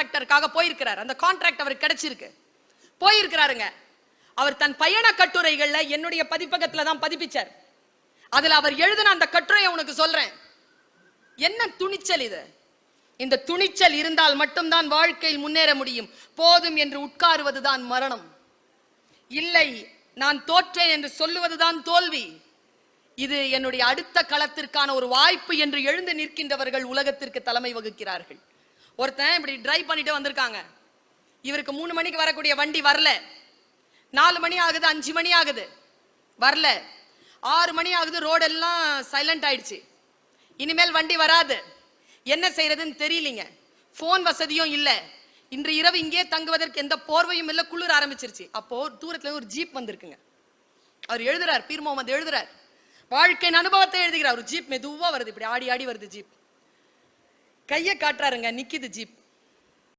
கான்ட்ராக்டருக்காக போயிருக்கிறார். அந்த கான்ட்ராக்ட் அவருக்கு கிடைச்சிருக்கு, போயிருக்கிறாருங்க. அவர் தன் பயண கட்டுரைகள்ல என்னுடைய பதிப்பகத்துல தான் பதிப்பிச்சார். அதுல அவர் எழுதின அந்த கட்டுரையை உனக்கு சொல்றேன். என்ன துணிச்சல் இது! இந்த துணிச்சல் இருந்தால் மட்டும்தான் வாழ்க்கையில் முன்னேற முடியும். போதும் என்று உட்காருவதுதான் மரணம். இல்லை, நான் தோற்றேன் என்று சொல்லுவதுதான் தோல்வி. இது என்னுடைய அடுத்த களத்திற்கான ஒரு வாய்ப்பு என்று எழுந்து நிற்கின்றவர்கள் உலகத்திற்கு தலைமை வகுக்கிறார்கள். ஒருத்தன் இப்படி டிரைவ் பண்ணிட்டு வந்திருக்காங்க. இவருக்கு 3 மணிக்கு வரக்கூடிய வண்டி வரல. 4 மணி ஆகுது, 5 மணி ஆகுது, வரல. 6 மணி ஆகுது, ரோடு எல்லாம் சைலண்ட் ஆயிடுச்சு. இனிமேல் வண்டி வராது. என்ன செய்யறதுன்னு தெரியலீங்க. போன் வசதியும் இல்லை. இன்று இரவு இங்கே தங்குவதற்கு எந்த போர்வையும் இல்லை, குளிர் ஆரம்பிச்சிருச்சு. அப்போ தூரத்துல ஒரு ஜீப் வந்திருக்குங்க. அவர் எழுதுறார், பீர் முகமது எழுதுறார், வாழ்க்கையின் அனுபவத்தை எழுதுகிறார். ஒரு ஜீப் மெதுவா வருது, இப்படி ஆடி ஆடி வருது ஜீப். கையை காட்டுறாருங்க, நிக்குது ஜீப்.